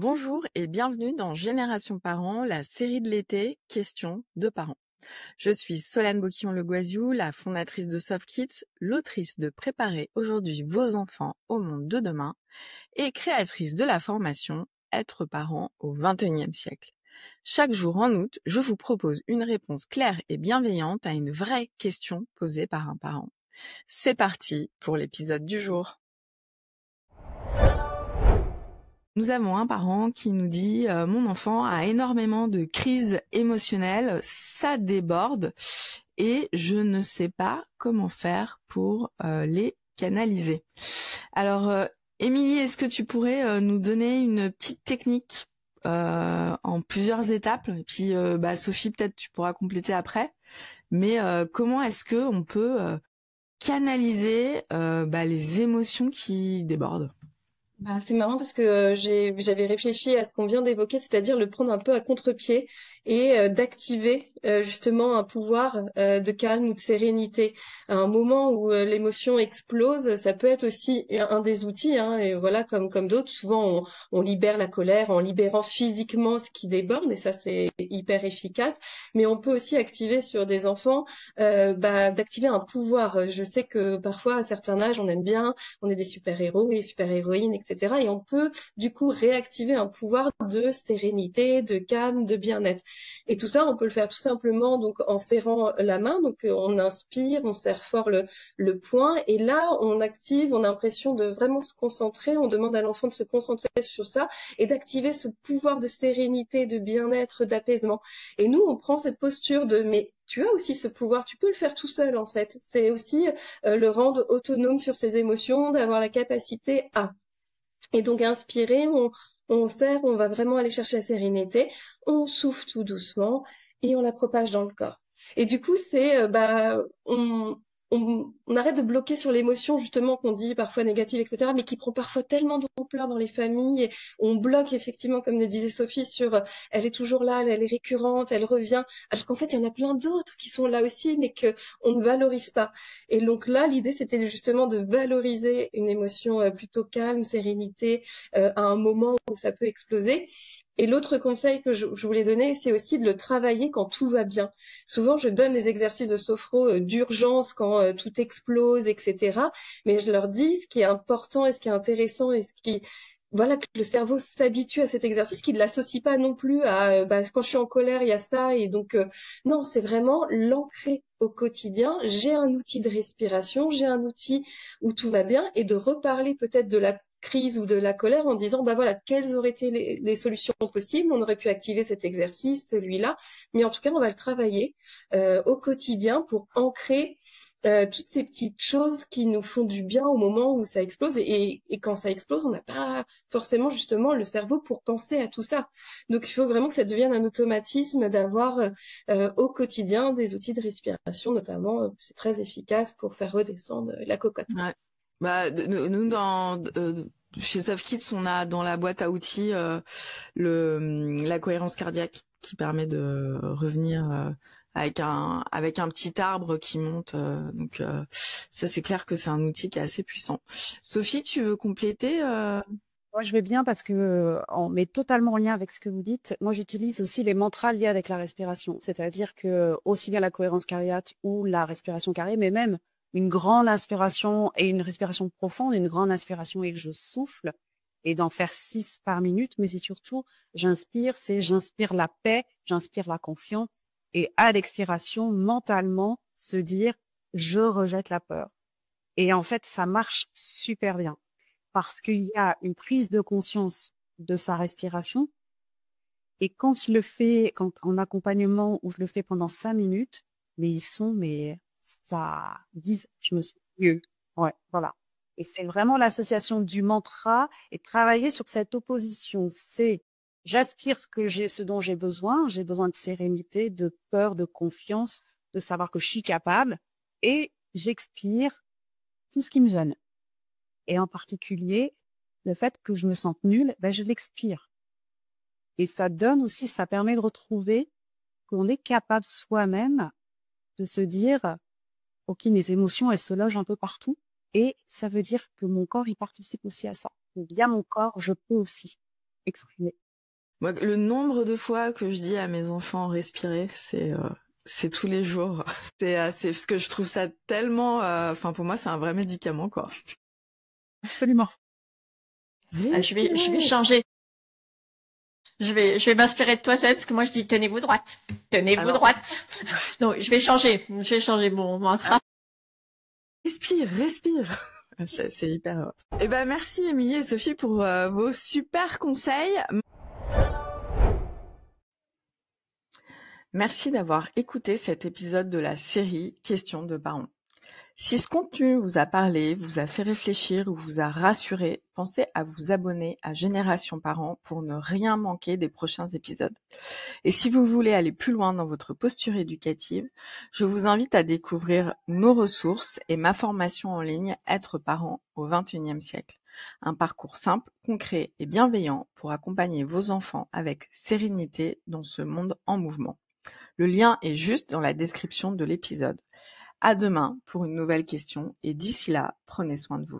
Bonjour et bienvenue dans Génération Parents, la série de l'été Questions de parents. Je suis Solane Boquillon-Le Goisiou, la fondatrice de Soft Kids, l'autrice de Préparer aujourd'hui vos enfants au monde de demain et créatrice de la formation Être parent au XXIe siècle. Chaque jour en août, je vous propose une réponse claire et bienveillante à une vraie question posée par un parent. C'est parti pour l'épisode du jour. Nous avons un parent qui nous dit mon enfant a énormément de crises émotionnelles, ça déborde et je ne sais pas comment faire pour les canaliser. Alors Émilie, est-ce que tu pourrais nous donner une petite technique en plusieurs étapes et puis Sophie, peut-être tu pourras compléter après. Mais comment est-ce que on peut canaliser les émotions qui débordent? C'est marrant parce que j'avais réfléchi à ce qu'on vient d'évoquer, c'est-à-dire le prendre un peu à contre-pied et d'activer justement un pouvoir de calme ou de sérénité. À un moment où l'émotion explose, ça peut être aussi un des outils, hein, et voilà, comme d'autres, souvent on libère la colère en libérant physiquement ce qui déborde, et ça c'est hyper efficace. Mais on peut aussi activer sur des enfants, d'activer un pouvoir. Je sais que parfois à certains âges on aime bien, on est des super-héros et super-héroïnes, etc. Et on peut du coup réactiver un pouvoir de sérénité, de calme, de bien-être. Et tout ça, on peut le faire tout simplement donc en serrant la main. Donc on inspire, on serre fort le poing, et là on active, on a l'impression de vraiment se concentrer. On demande à l'enfant de se concentrer sur ça et d'activer ce pouvoir de sérénité, de bien-être, d'apaisement. Et nous, on prend cette posture de mais tu as aussi ce pouvoir, tu peux le faire tout seul en fait. C'est aussi le rendre autonome sur ses émotions, d'avoir la capacité à. Et donc inspirer, on serre, on va vraiment aller chercher la sérénité, on souffle tout doucement et on la propage dans le corps. Et du coup, on arrête de bloquer sur l'émotion justement qu'on dit parfois négative, etc., mais qui prend parfois tellement d'ampleur dans les familles. Et on bloque effectivement, comme le disait Sophie, sur elle est toujours là, elle est récurrente, elle revient, alors qu'en fait il y en a plein d'autres qui sont là aussi, mais que on ne valorise pas. Et donc là, l'idée c'était justement de valoriser une émotion plutôt calme, sérénité, à un moment où ça peut exploser. Et l'autre conseil que je voulais donner, c'est aussi de le travailler quand tout va bien. Souvent, je donne des exercices de sophro d'urgence quand tout explose, etc. Mais je leur dis ce qui est important et ce qui est intéressant et ce qui, voilà, que le cerveau s'habitue à cet exercice, qu'il ne l'associe pas non plus à quand je suis en colère, il y a ça. Et donc, non, c'est vraiment l'ancrer au quotidien. J'ai un outil de respiration, j'ai un outil où tout va bien, et de reparler peut-être de la crise ou de la colère en disant voilà, quelles auraient été les solutions possibles, on aurait pu activer cet exercice, celui-là, mais en tout cas on va le travailler au quotidien pour ancrer toutes ces petites choses qui nous font du bien au moment où ça explose, et quand ça explose on n'a pas forcément justement le cerveau pour penser à tout ça. Donc il faut vraiment que ça devienne un automatisme d'avoir au quotidien des outils de respiration, notamment c'est très efficace pour faire redescendre la cocotte. Ouais. Nous chez Soft Kids, on a dans la boîte à outils la cohérence cardiaque qui permet de revenir avec un petit arbre qui monte. Donc ça, c'est clair que c'est un outil qui est assez puissant. Sophie, tu veux compléter Moi, je vais bien parce que on met totalement en lien avec ce que vous dites. Moi, j'utilise aussi les mantras liés avec la respiration. C'est-à-dire que aussi bien la cohérence cardiaque ou la respiration carrée, mais même une grande inspiration et une respiration profonde, une grande inspiration et que je souffle, et d'en faire 6 par minute. Mais c'est surtout, j'inspire la paix, j'inspire la confiance, et à l'expiration, mentalement, se dire, je rejette la peur. Et en fait, ça marche super bien. Parce qu'il y a une prise de conscience de sa respiration. Et quand je le fais, quand en accompagnement, où je le fais pendant 5 minutes, ça disent, je me sens mieux. Ouais, voilà. Et c'est vraiment l'association du mantra et travailler sur cette opposition. C'est, j'aspire ce dont j'ai besoin de sérénité, de peur, de confiance, de savoir que je suis capable, et j'expire tout ce qui me gêne. Et en particulier, le fait que je me sente nulle, je l'expire. Et ça permet de retrouver qu'on est capable soi-même de se dire, ok, mes émotions, elles se logent un peu partout. Et ça veut dire que mon corps, il participe aussi à ça. Donc, via mon corps, je peux aussi. exprimer. Moi, le nombre de fois que je dis à mes enfants respirer, c'est tous les jours. C'est parce que je trouve ça tellement, enfin pour moi c'est un vrai médicament quoi. Absolument. Je vais changer. Je vais m'inspirer de toi, Solène, parce que moi je dis tenez-vous droite. Tenez-vous droite. Donc je vais changer mon mantra. Respire. C'est hyper. Eh ben merci Émilie et Sophie pour vos super conseils. Merci d'avoir écouté cet épisode de la série Questions de parents. Si ce contenu vous a parlé, vous a fait réfléchir ou vous a rassuré, pensez à vous abonner à Génération Parents pour ne rien manquer des prochains épisodes. Et si vous voulez aller plus loin dans votre posture éducative, je vous invite à découvrir nos ressources et ma formation en ligne Être parent au XXIe siècle. Un parcours simple, concret et bienveillant pour accompagner vos enfants avec sérénité dans ce monde en mouvement. Le lien est juste dans la description de l'épisode. À demain pour une nouvelle question et d'ici là, prenez soin de vous.